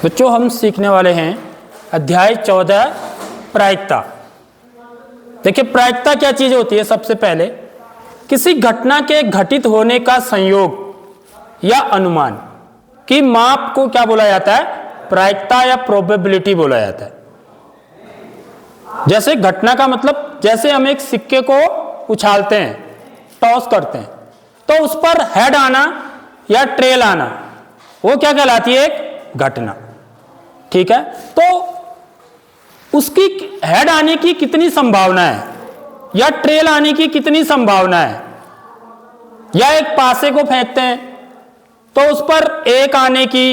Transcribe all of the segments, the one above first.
बच्चों हम सीखने वाले हैं अध्याय 14 प्रायिकता। देखिए प्रायिकता क्या चीज होती है। सबसे पहले किसी घटना के घटित होने का संयोग या अनुमान की माप को क्या बोला जाता है? प्रायिकता या प्रोबेबिलिटी बोला जाता है। जैसे घटना का मतलब जैसे हम एक सिक्के को उछालते हैं, टॉस करते हैं, तो उस पर हेड आना या ट्रेल आना वो क्या कहलाती है? एक घटना। ठीक है, तो उसकी हेड आने की कितनी संभावना है या ट्रेल आने की कितनी संभावना है। या एक पासे को फेंकते हैं तो उस पर एक आने की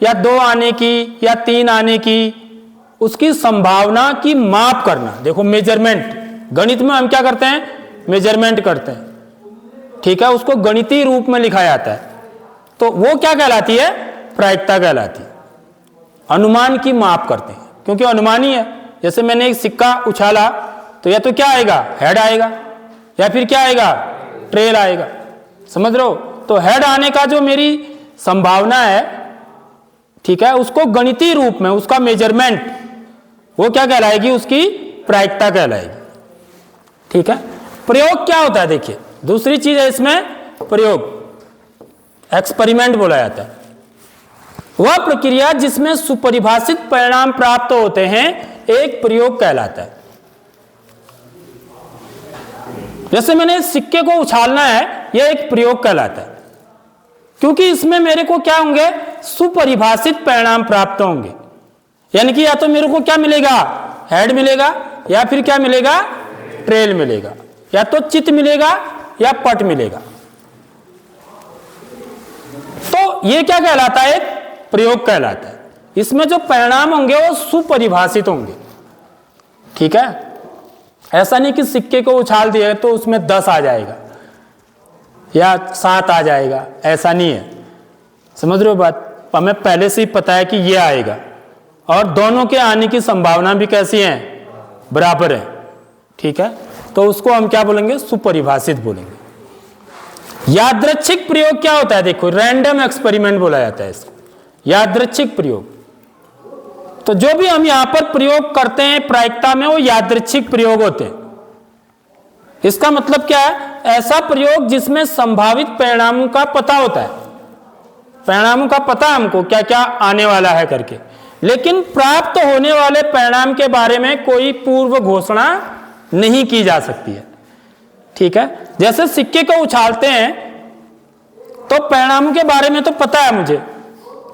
या दो आने की या तीन आने की उसकी संभावना की माप करना। देखो मेजरमेंट, गणित में हम क्या करते हैं? मेजरमेंट करते हैं। ठीक है, उसको गणितीय रूप में लिखा जाता है, तो वो क्या कहलाती है? प्रायिकता कहलाती है। अनुमान की माप करते हैं क्योंकि अनुमान ही है। जैसे मैंने एक सिक्का उछाला तो या तो क्या आएगा? हेड आएगा, या फिर क्या आएगा? ट्रेल आएगा। समझ रहे हो? तो हेड आने का जो मेरी संभावना है, ठीक है, उसको गणितीय रूप में उसका मेजरमेंट वो क्या कहलाएगी? उसकी प्रायिकता कहलाएगी। ठीक है, प्रयोग क्या होता है? देखिए दूसरी चीज है इसमें प्रयोग, एक्सपेरिमेंट बोला जाता है। वह प्रक्रिया जिसमें सुपरिभाषित परिणाम प्राप्त होते हैं एक प्रयोग कहलाता है। जैसे मैंने सिक्के को उछालना है, यह एक प्रयोग कहलाता है क्योंकि इसमें मेरे को क्या होंगे? सुपरिभाषित परिणाम प्राप्त होंगे। यानी कि या तो मेरे को क्या मिलेगा? हेड मिलेगा, या फिर क्या मिलेगा? ट्रेल मिलेगा, या तो चित मिलेगा या पट मिलेगा। तो ये क्या कहलाता है? प्रयोग कहलाता है। इसमें जो परिणाम होंगे वो सुपरिभाषित होंगे। ठीक है, ऐसा नहीं कि सिक्के को उछाल दिए तो उसमें 10 आ जाएगा या 7 आ जाएगा, ऐसा नहीं है। समझ रहे हो बात? हमें पहले से ही पता है कि ये आएगा और दोनों के आने की संभावना भी कैसी है? बराबर है। ठीक है, तो उसको हम क्या बोलेंगे? सुपरिभाषित बोलेंगे। यादृच्छिक प्रयोग क्या होता है? देखो रैंडम एक्सपेरिमेंट बोला जाता है इसको, यादृच्छिक प्रयोग। तो जो भी हम यहां पर प्रयोग करते हैं प्रायिकता में वो यादृच्छिक प्रयोग होते हैं। इसका मतलब क्या है? ऐसा प्रयोग जिसमें संभावित परिणामों का पता होता है। परिणामों का पता हमको क्या क्या आने वाला है करके, लेकिन प्राप्त होने वाले परिणाम के बारे में कोई पूर्व घोषणा नहीं की जा सकती है। ठीक है, जैसे सिक्के को उछालते हैं तो परिणामों के बारे में तो पता है मुझे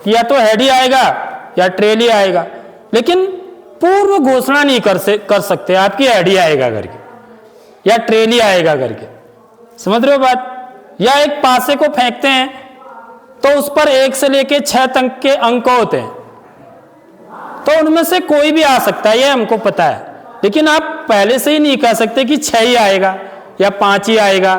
कि या तो हेड ही आएगा या ट्रेल ही आएगा, लेकिन पूर्व घोषणा नहीं कर सकते आपकी हेड ही आएगा करके या ट्रेल ही आएगा करके। समझ रहे हो बात? या एक पासे को फेंकते हैं तो उस पर 1 से लेके 6 तक के अंक होते हैं, तो उनमें से कोई भी आ सकता है, ये हमको पता है, लेकिन आप पहले से ही नहीं कह सकते कि 6 ही आएगा या 5 ही आएगा।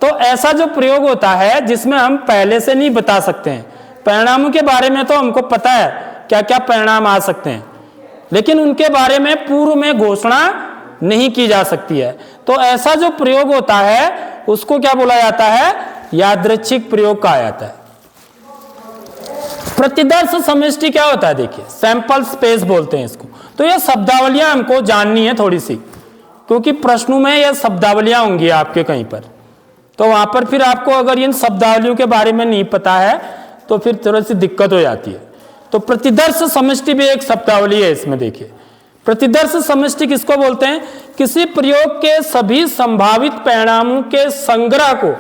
तो ऐसा जो प्रयोग होता है जिसमें हम पहले से नहीं बता सकते हैं। परिणामों के बारे में तो हमको पता है क्या क्या परिणाम आ सकते हैं, लेकिन उनके बारे में पूर्व में घोषणा नहीं की जा सकती है। तो ऐसा जो प्रयोग होता है उसको क्या बोला जाता है? यादृच्छिक प्रयोग कहा जाता है। प्रतिदर्श समष्टि क्या होता है? देखिए सैंपल स्पेस बोलते हैं इसको। तो ये शब्दावलियां हमको जाननी है थोड़ी सी, क्योंकि प्रश्नों में ये शब्दावलियां होंगी आपके कहीं पर, तो वहां पर फिर आपको अगर इन शब्दावलियों के बारे में नहीं पता है तो फिर थोड़ी सी दिक्कत हो जाती है। तो प्रतिदर्श समष्टि भी एक शब्दावली है इसमें। देखिए प्रतिदर्श समष्टि किसको बोलते हैं? किसी प्रयोग के सभी संभावित परिणामों के संग्रह को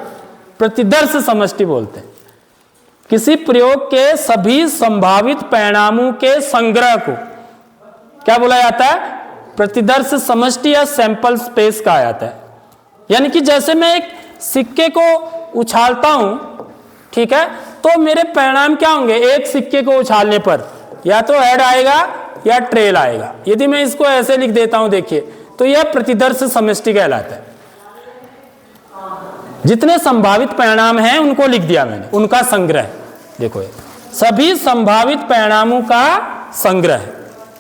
प्रतिदर्श समष्टि बोलते हैं। किसी प्रयोग के सभी संभावित परिणामों के संग्रह को क्या बोला जाता है? प्रतिदर्श समष्टि या सैंपल स्पेस कहा जाता है। यानी कि जैसे मैं एक सिक्के को उछालता हूं, ठीक है, तो मेरे परिणाम क्या होंगे? एक सिक्के को उछालने पर या तो हेड आएगा या ट्रेल आएगा। यदि मैं इसको ऐसे लिख देता हूं, देखिए, तो यह प्रतिदर्श समष्टि कहलाता है। जितने संभावित परिणाम हैं उनको लिख दिया मैंने, उनका संग्रह। देखो ये सभी संभावित परिणामों का संग्रह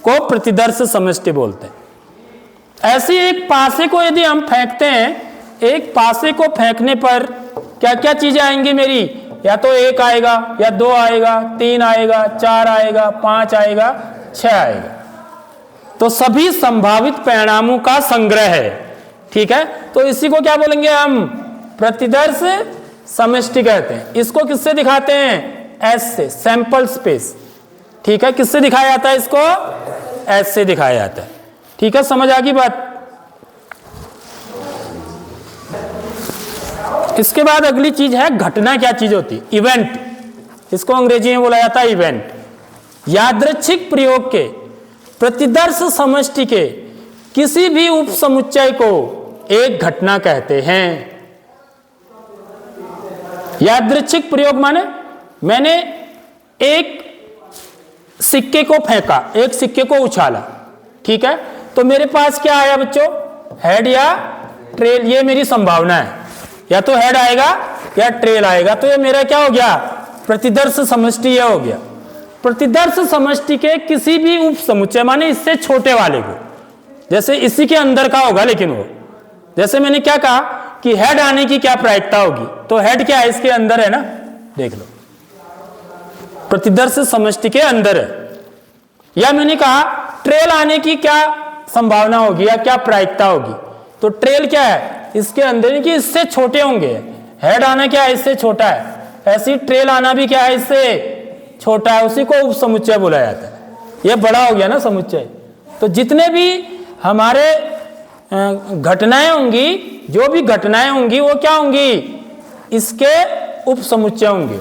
को प्रतिदर्श समष्टि बोलते हैं। ऐसी एक पासे को यदि हम फेंकते हैं, एक पासे को फेंकने पर क्या क्या चीजें आएंगी मेरी? या तो 1 आएगा, या 2 आएगा, 3 आएगा, 4 आएगा, 5 आएगा, 6 आएगा। तो सभी संभावित परिणामों का संग्रह है। ठीक है, तो इसी को क्या बोलेंगे हम? प्रतिदर्श समष्टि कहते हैं। इसको किससे दिखाते हैं? एस से, सैंपल स्पेस। ठीक है, किससे दिखाया जाता है इसको? एस से दिखाया जाता है। ठीक है, समझ आ गई बात। इसके बाद अगली चीज है घटना। क्या चीज होती है? इवेंट। इसको अंग्रेजी में बोला जाता है इवेंट। यादृच्छिक प्रयोग के प्रतिदर्श समष्टि के किसी भी उप समुच्चय को एक घटना कहते हैं। यादृच्छिक प्रयोग माने मैंने एक सिक्के को फेंका, एक सिक्के को उछाला। ठीक है, तो मेरे पास क्या आया बच्चों? हेड या ट्रेल। ये मेरी संभावना है, या तो हेड आएगा या ट्रेल आएगा। तो ये मेरा क्या हो गया? प्रतिदर्श समष्टि ये हो गया। प्रतिदर्श समष्टि के किसी भी उप समुच्चय माने इससे छोटे वाले को, जैसे इसी के अंदर का होगा, लेकिन वो जैसे मैंने क्या कहा कि हेड आने की क्या प्रायिकता होगी, तो हेड क्या है? इसके अंदर है ना, देख लो, प्रतिदर्श समष्टि के अंदर है। या मैंने कहा ट्रेल आने की क्या संभावना होगी या क्या प्रायिकता होगी, तो ट्रेल क्या है? इसके अंदर, कि इससे छोटे होंगे। हेड आना क्या है? इससे छोटा है। ऐसी ट्रेल आना भी क्या है? इससे छोटा है। उसी को उप समुच्चय बोला जाता है। ये बड़ा हो गया ना समुच्चय। तो जितने भी हमारे घटनाएं होंगी, जो भी घटनाएं होंगी वो क्या होंगी? इसके उप समुच्चय होंगे,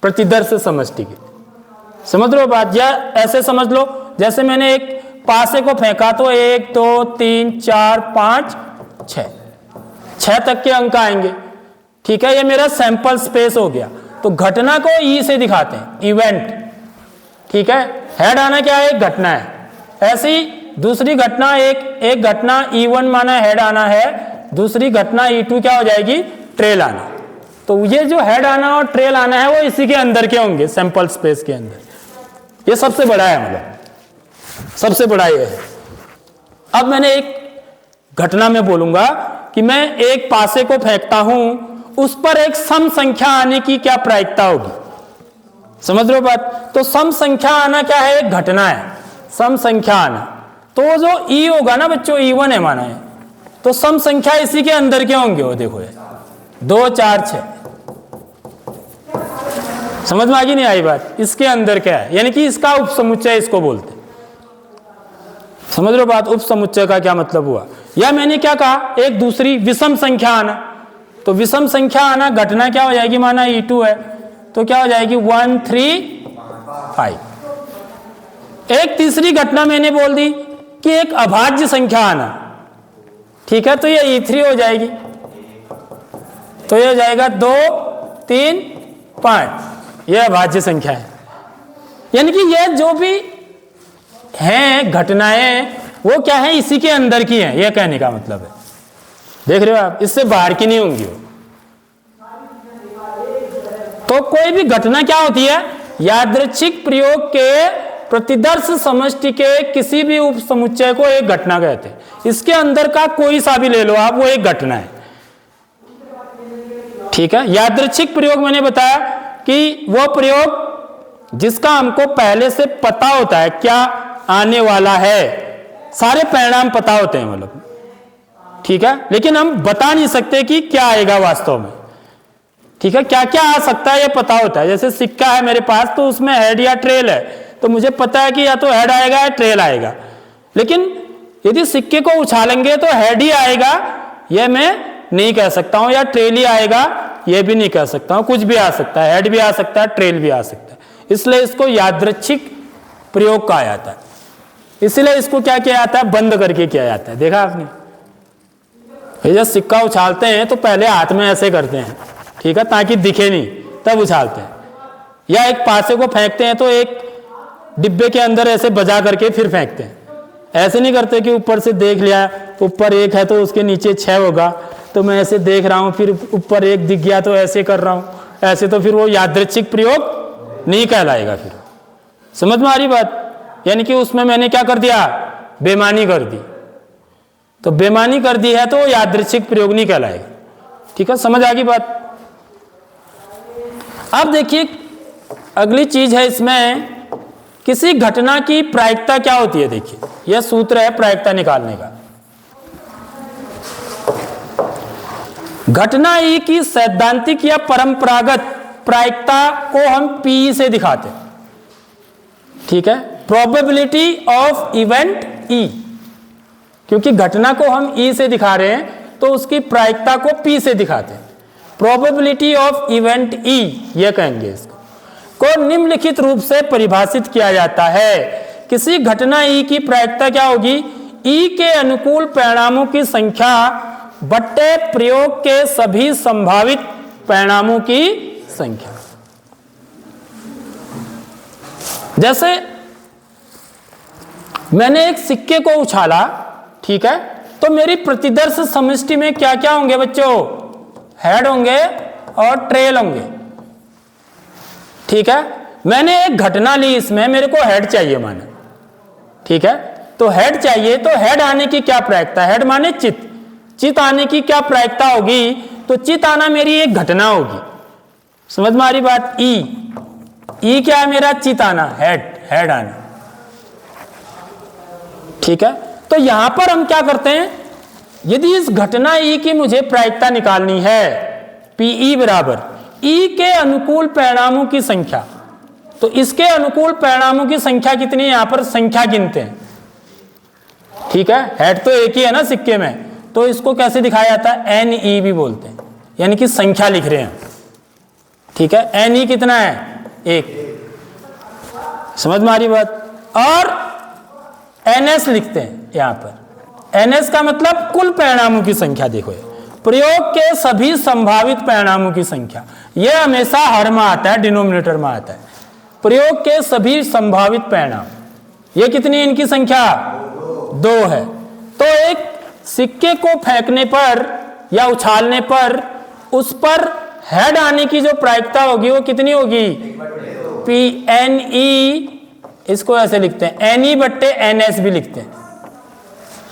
प्रतिदर्श समष्टि के। समझ लो बात। या ऐसे समझ लो, जैसे मैंने एक पासे को फेंका तो 1 2 3 4 5 6 तक के अंक आएंगे। ठीक है, ये मेरा सैंपल स्पेस हो गया। तो घटना को ई से दिखाते हैं, इवेंट। ठीक है, हेड आना क्या है? एक घटना है। ऐसी दूसरी घटना, एक घटना E1 माना हेड आना है, दूसरी घटना E2 क्या हो जाएगी? ट्रेल आना। तो ये जो हेड आना और ट्रेल आना है वो इसी के अंदर के होंगे, सैंपल स्पेस के अंदर। ये सबसे बड़ा है, मतलब सबसे बड़ा ये है। अब मैंने एक घटना में बोलूंगा कि मैं एक पासे को फेंकता हूं, उस पर एक सम संख्या आने की क्या प्रायिकता होगी? समझ रहे हो बात? तो सम संख्या आना क्या है? एक घटना है, सम संख्या आना। तो जो ई होगा ना बच्चों, E1 है माना है, तो सम संख्या इसी के अंदर के होंगे। वो देखो, 2 4 6। समझ में आ गई नहीं आई बात? इसके अंदर क्या है, यानी कि इसका उप समुच्चय इसको बोलते। समझ लो बात? उप समुच्चय का क्या मतलब हुआ? या मैंने क्या कहा? एक दूसरी विषम संख्या आना। तो विषम संख्या आना घटना क्या हो जाएगी? माना E2 है, तो क्या हो जाएगी? 1 3 5। एक तीसरी घटना मैंने बोल दी कि एक अभाज्य संख्या आना। ठीक है, तो ये E3 हो जाएगी। तो ये हो जाएगा 2 3 5। ये अभाज्य संख्या है। यानी कि ये जो भी हैं घटनाएं, वो क्या है? इसी के अंदर की हैं, ये कहने का मतलब है। देख रहे हो आप? इससे बाहर की नहीं होंगी वो। तो कोई भी घटना क्या होती है? यादृच्छिक प्रयोग के प्रतिदर्श समष्टि के किसी भी उप समुच्चय को एक घटना कहते हैं। इसके अंदर का कोई सा भी ले लो आप, वो एक घटना है। ठीक है, यादृच्छिक प्रयोग मैंने बताया कि वो प्रयोग जिसका हमको पहले से पता होता है क्या आने वाला है, सारे परिणाम पता होते हैं, मतलब ठीक है, लेकिन हम बता नहीं सकते कि क्या आएगा वास्तव में। ठीक है, क्या क्या आ सकता है ये पता होता है। जैसे सिक्का है मेरे पास, तो उसमें हेड या ट्रेल है, तो मुझे पता है कि या तो हेड आएगा या ट्रेल आएगा। लेकिन यदि सिक्के को उछालेंगे तो हेड ही आएगा, यह मैं नहीं कह सकता हूं, या ट्रेल ही आएगा यह भी नहीं कह सकता हूं। कुछ भी आ सकता है, हेड भी आ सकता है, ट्रेल भी आ सकता है। इसलिए इसको यादृच्छिक प्रयोग कहा जाता है। इसलिए इसको क्या किया जाता है? बंद करके किया जाता है। देखा आपने? जब सिक्का उछालते हैं तो पहले हाथ में ऐसे करते हैं, ठीक है, ताकि दिखे नहीं, तब उछालते हैं। या एक पासे को फेंकते हैं तो एक डिब्बे के अंदर ऐसे बजा करके फिर फेंकते हैं। ऐसे नहीं करते कि ऊपर से देख लिया, ऊपर 1 है तो उसके नीचे 6 होगा, तो मैं ऐसे देख रहा हूं, फिर ऊपर 1 दिख गया तो ऐसे कर रहा हूं। ऐसे तो फिर वो यादृच्छिक प्रयोग नहीं कहलाएगा। फिर समझ में आ रही बात? यानी कि उसमें मैंने क्या कर दिया? बेईमानी कर दी। तो बेईमानी कर दी है तो यादृच्छिक प्रयोग नहीं कहलाएगा। ठीक है, समझ आ गई बात? अब देखिए अगली चीज है इसमें, किसी घटना की प्रायिकता क्या होती है। देखिए यह सूत्र है प्रायिकता निकालने का। घटना ई की सैद्धांतिक या परंपरागत प्रायिकता को हम पी से दिखाते हैं, ठीक है, प्रोबेबिलिटी ऑफ इवेंट ई, क्योंकि घटना को हम ई से दिखा रहे हैं तो उसकी प्रायिकता को पी से दिखाते हैं। प्रोबेबिलिटी ऑफ इवेंट ई ये कहेंगे इसको, को निम्नलिखित रूप से परिभाषित किया जाता है। किसी घटना ई की प्रायिकता क्या होगी, ई के अनुकूल परिणामों की संख्या बट्टे प्रयोग के सभी संभावित परिणामों की संख्या। जैसे मैंने एक सिक्के को उछाला, ठीक है, तो मेरी प्रतिदर्श समष्टि में क्या क्या होंगे बच्चों, हेड होंगे और ट्रेल होंगे, ठीक है। मैंने एक घटना ली, इसमें मेरे को हेड चाहिए माने, ठीक है, तो हेड चाहिए, तो हेड आने की क्या प्रायिकता, हेड माने चित, चित आने की क्या प्रायिकता होगी, तो चित आना मेरी एक घटना होगी। समझ में आ रही बात। ई क्या है मेरा, चित आना, हेड आना, ठीक है। तो यहां पर हम क्या करते हैं, यदि इस घटना ई की मुझे प्रायिकता निकालनी है, पीई बराबर ई के अनुकूल परिणामों की संख्या, तो इसके अनुकूल परिणामों की संख्या कितनी है, यहां पर संख्या गिनते हैं, ठीक है। हेड तो एक ही है ना सिक्के में, तो इसको कैसे दिखाया जाता है, एन ई भी बोलते हैं, यानी कि संख्या लिख रहे हैं, ठीक है। एन ई कितना है, एक, समझ में आ रही बात। और एन एस लिखते हैं यहां पर, एन एस का मतलब कुल परिणामों की संख्या। देखो प्रयोग के सभी संभावित परिणामों की संख्या, यह हमेशा हर में आता है, डिनोमिनेटर में आता है। प्रयोग के सभी संभावित परिणाम, ये कितनी है इनकी संख्या, 2 है। तो एक सिक्के को फेंकने पर या उछालने पर उस पर हेड आने की जो प्रायिकता होगी वो कितनी होगी, पी एन ई, इसको ऐसे लिखते हैं, एन ई बट्टे एन एस भी लिखते हैं।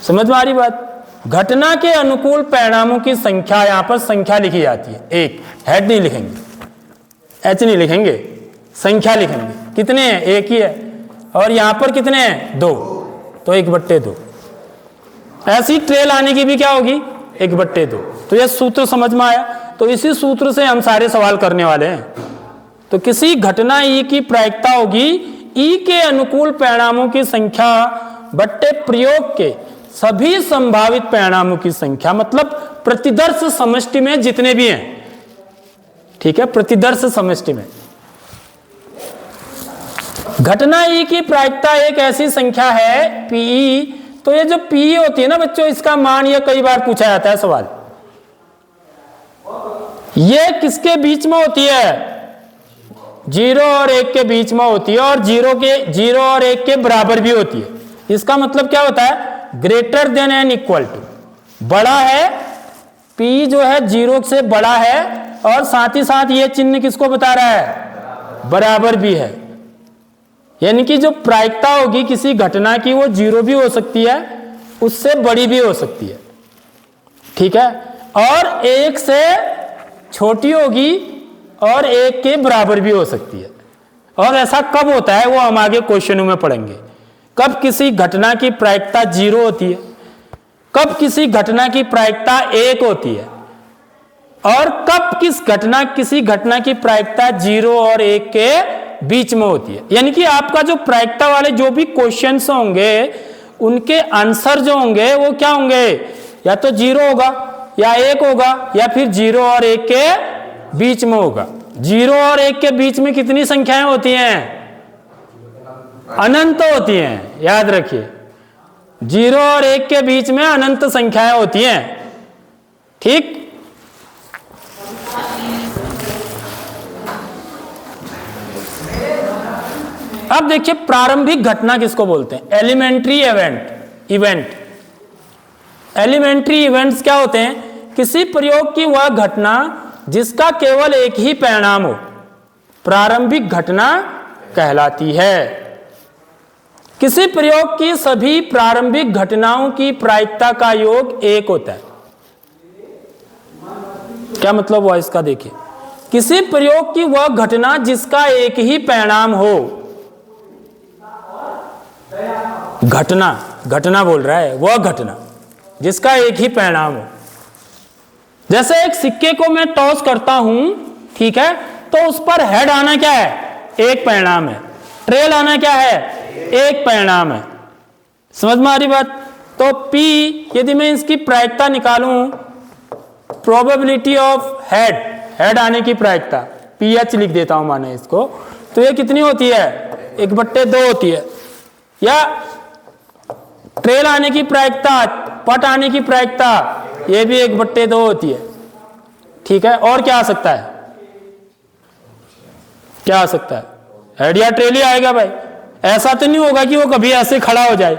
समझ में आ रही बात। घटना के अनुकूल परिणामों की संख्या, यहां पर संख्या लिखी जाती है, एक, हेड नहीं लिखेंगे, एच नहीं लिखेंगे, संख्या लिखेंगे, कितने हैं, एक ही है, और यहां पर कितने हैं, 2, तो 1/2। ऐसी ट्रेल आने की भी क्या होगी, 1/2। तो यह सूत्र समझ में आया। तो इसी सूत्र से हम सारे सवाल करने वाले हैं। तो किसी घटना ई की प्रायिकता होगी ई के अनुकूल परिणामों की संख्या बट्टे प्रयोग के सभी संभावित परिणामों की संख्या, मतलब प्रतिदर्श समष्टि में जितने भी हैं, ठीक है, प्रतिदर्श समष्टि में। घटना ई की प्रायिकता एक ऐसी संख्या है पीई, तो ये जो पी होती है ना बच्चों, इसका मान ये कई बार पूछा जाता है सवाल, ये किसके बीच में होती है, 0 और 1 के बीच में होती है, और 0 और 1 के बराबर भी होती है। इसका मतलब क्या होता है, greater than and equal to, बड़ा है, पी जो है 0 से बड़ा है, और साथ ही साथ ये चिन्ह किसको बता रहा है, बराबर भी है। यानी कि जो प्रायिकता होगी किसी घटना की वो 0 भी हो सकती है, उससे बड़ी भी हो सकती है, ठीक है, और 1 से छोटी होगी और 1 के बराबर भी हो सकती है। और ऐसा कब होता है वो हम आगे क्वेश्चनों में पढ़ेंगे। कब किसी घटना की प्रायिकता 0 होती है, कब किसी घटना की प्रायिकता 1 होती है, और कब किसी घटना की प्रायिकता 0 और 1 के बीच में होती है। यानी कि आपका जो प्रायिकता वाले जो भी क्वेश्चंस होंगे उनके आंसर जो होंगे वो क्या होंगे, या तो 0 होगा या 1 होगा, या फिर 0 और 1 के बीच में होगा। 0 और 1 के बीच में कितनी संख्याएं होती हैं, अनंत होती हैं, याद रखिए। 0 और 1 के बीच में अनंत संख्याएं होती हैं, ठीक। अब देखिए प्रारंभिक घटना किसको बोलते हैं, एलिमेंट्री इवेंट। एलिमेंट्री इवेंट्स क्या होते हैं, किसी प्रयोग की वह घटना जिसका केवल एक ही परिणाम हो, प्रारंभिक घटना कहलाती है। किसी प्रयोग की सभी प्रारंभिक घटनाओं की प्रायिकता का योग 1 होता है। क्या मतलब हुआ इसका, देखिए किसी प्रयोग की वह घटना जिसका एक ही परिणाम हो। घटना बोल रहा है, वह घटना जिसका एक ही परिणाम हो। जैसे एक सिक्के को मैं टॉस करता हूं, ठीक है, तो उस पर हेड आना क्या है, एक परिणाम है, ट्रेल आना क्या है, एक परिणाम है। समझ में आ रही बात? तो P, यदि मैं इसकी प्रायिकता निकालूं, प्रोबेबिलिटी ऑफ हेड आने की प्रायिकता, PH लिख देता हूं माने इसको, तो ये कितनी होती है, 1/2 होती है। या ट्रेल आने की प्रायिकता, पट आने की प्रायिकता, ये भी 1/2 होती है। ठीक है, और क्या आ सकता है, क्या आ सकता है, हेड या ट्रेल ही आएगा भाई। ऐसा तो नहीं होगा कि वो कभी ऐसे खड़ा हो जाए,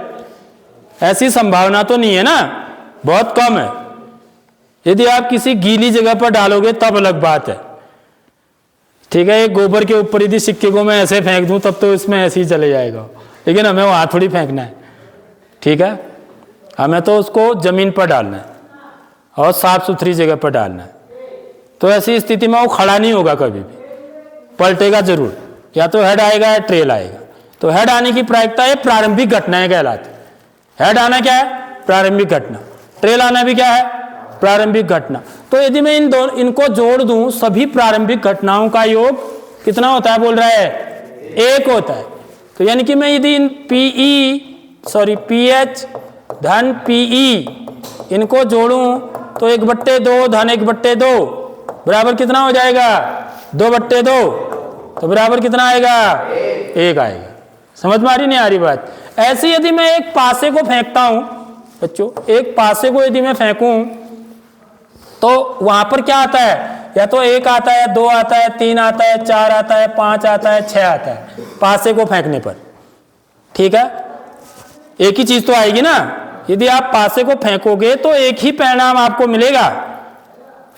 ऐसी संभावना तो नहीं है ना, बहुत कम है। यदि आप किसी गीली जगह पर डालोगे तब अलग बात है। ठीक है, एक गोबर के ऊपर यदि सिक्के को मैं ऐसे फेंक दूं तब तो इसमें ऐसे ही चले जाएगा, लेकिन हमें वहां थोड़ी फेंकना है। ठीक है, हमें तो उसको जमीन पर डालना है और साफ सुथरी जगह पर डालना है। तो ऐसी स्थिति में वो खड़ा नहीं होगा, कभी भी पलटेगा जरूर, या तो हेड आएगा या ट्रेल आएगा। तो हेड आने की प्रायिकता ये प्रारंभिक घटनाएं कहलाती। हेड आना क्या है, प्रारंभिक घटना, ट्रेल आना भी क्या है, प्रारंभिक घटना। तो यदि मैं इनको जोड़ दूं, सभी प्रारंभिक घटनाओं का योग कितना होता है, बोल रहा है 1 होता है। तो यानी कि मैं यदि इन PH धन PE इनको जोड़ूं तो 1/2 धन 1/2 बराबर कितना हो जाएगा, 2/2, तो बराबर कितना आएगा, 1 आएगा। समझ में आ रही नहीं आ रही बात? ऐसे यदि मैं एक पासे को फेंकता हूं बच्चों, एक पासे को यदि मैं फेंकूं तो वहां पर क्या आता है, या तो 1 आता है, 2 आता है, 3 आता है, 4 आता है, 5 आता है, 6 आता है, पासे को फेंकने पर। ठीक है, एक ही चीज तो आएगी ना। यदि आप पासे को फेंकोगे तो एक ही परिणाम आपको मिलेगा,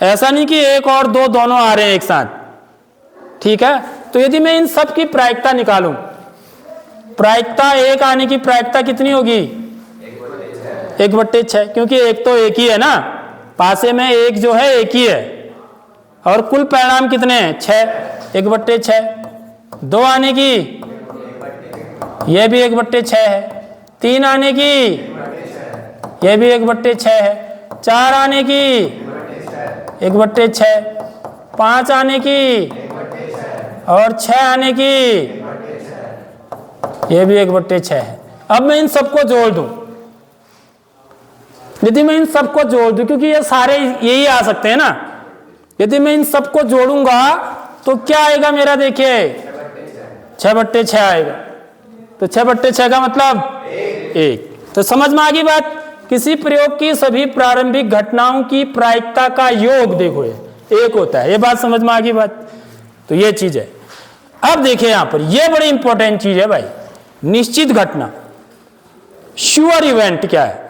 ऐसा नहीं कि 1 और 2 दोनों आ रहे हैं एक साथ। ठीक है, तो यदि मैं इन सब की प्रायिकता निकालूं, प्रायिकता 1 आने की प्रायिकता कितनी होगी, 1/6, क्योंकि एक तो एक ही है ना, पासे में एक जो है एक ही है, और कुल परिणाम कितने हैं, 6, 1/6। 2 आने की, यह भी 1/6 है। 3 आने की, यह भी 1/6 है। 4 आने की, 1/6, 5 आने की, और 6 आने की, यह भी 1/6 है। अब मैं इन सबको जोड़ दूं, यदि मैं इन सबको जोड़ दूं, क्योंकि ये सारे यही आ सकते हैं ना, यदि मैं इन सबको जोड़ूंगा तो क्या आएगा मेरा, देखिए 6/6 आएगा। तो 6/6 का मतलब 1। तो समझ में आ गई बात? किसी प्रयोग की सभी प्रारंभिक घटनाओं की प्रायिकता का योग देखो ये 1 होता है। ये बात समझ में आ गई बात? तो ये चीज है। अब देखिए यहां पर ये बड़ी इंपॉर्टेंट चीज है भाई, निश्चित घटना, श्योर इवेंट क्या है,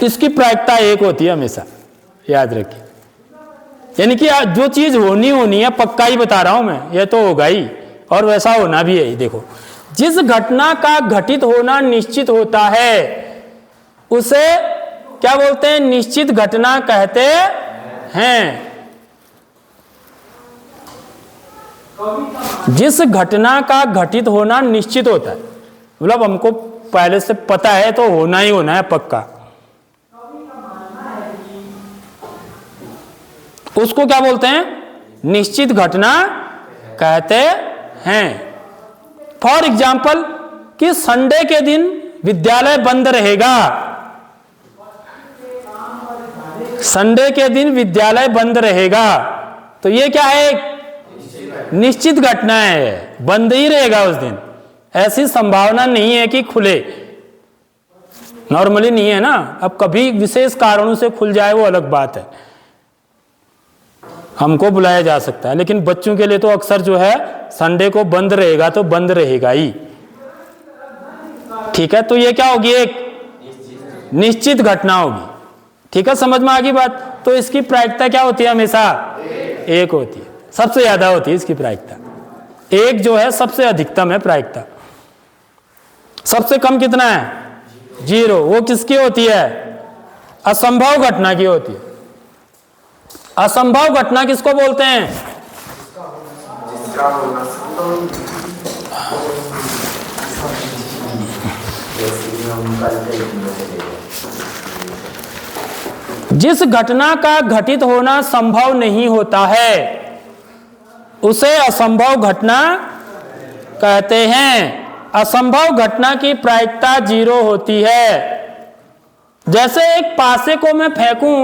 इसकी प्रायिकता 1 होती है हमेशा, याद रखिए। यानी कि जो चीज होनी है, पक्का ही बता रहा हूं मैं, ये तो होगा ही और वैसा होना भी है। देखो, जिस घटना का घटित होना निश्चित होता है उसे क्या बोलते हैं, निश्चित घटना कहते हैं। जिस घटना का घटित होना निश्चित होता है, मतलब हमको पहले से पता है तो होना ही होना है पक्का, उसको क्या बोलते हैं, निश्चित घटना कहते हैं। फॉर एग्जाम्पल कि संडे के दिन विद्यालय बंद रहेगा, संडे के दिन विद्यालय बंद रहेगा, तो ये क्या है, निश्चित घटना है, बंद ही रहेगा उस दिन। ऐसी संभावना नहीं है कि खुले, नॉर्मली नहीं है ना। अब कभी विशेष कारणों से खुल जाए वो अलग बात है, हमको बुलाया जा सकता है, लेकिन बच्चों के लिए तो अक्सर जो है संडे को बंद रहेगा तो बंद रहेगा ही। ठीक है, तो ये क्या होगी, एक निश्चित घटना होगी। ठीक है, समझ में आ गई बात? तो इसकी प्रायिकता क्या होती है, हमेशा 1 होती है, सबसे ज्यादा होती है इसकी प्रायिकता। 1 जो है सबसे अधिकतम है प्रायिकता, सबसे कम कितना है, 0। वो किसकी होती है, असंभव घटना की होती है। असंभव घटना किसको बोलते हैं? जिस घटना का घटित होना संभव नहीं होता है उसे असंभव घटना कहते हैं। असंभव घटना की प्रायिकता 0 होती है। जैसे एक पासे को मैं फेंकूं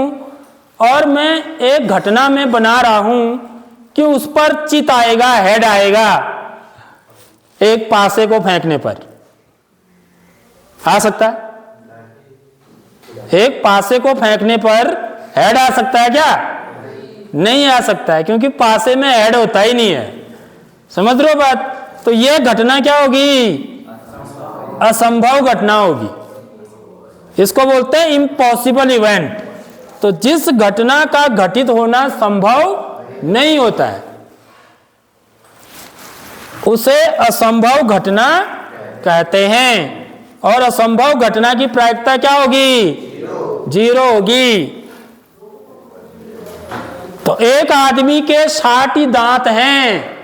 और मैं एक घटना में बना रहा हूं कि उस पर चित आएगा, हेड आएगा। एक पासे को फेंकने पर आ सकता है? एक पासे को फेंकने पर हेड आ सकता है क्या? नहीं आ सकता है, क्योंकि पासे में हेड होता ही नहीं है। समझ रहे हो बात? तो यह घटना क्या होगी? असंभव घटना होगी। इसको बोलते हैं इम्पॉसिबल इवेंट। तो जिस घटना का घटित होना संभव नहीं होता है उसे असंभव घटना कहते हैं। और असंभव घटना की प्रायिकता क्या होगी? 0 होगी। तो एक आदमी के 60 ही दांत हैं।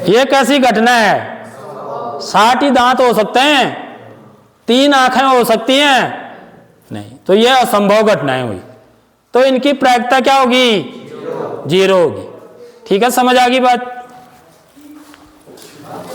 यह कैसी घटना है? 60 ही दांत हो सकते हैं? 3 आंखें हो सकती हैं? नहीं। तो यह असंभव घटनाएं हुई। तो इनकी प्रायिकता क्या होगी? 0 होगी। ठीक है, समझ आ गई बात?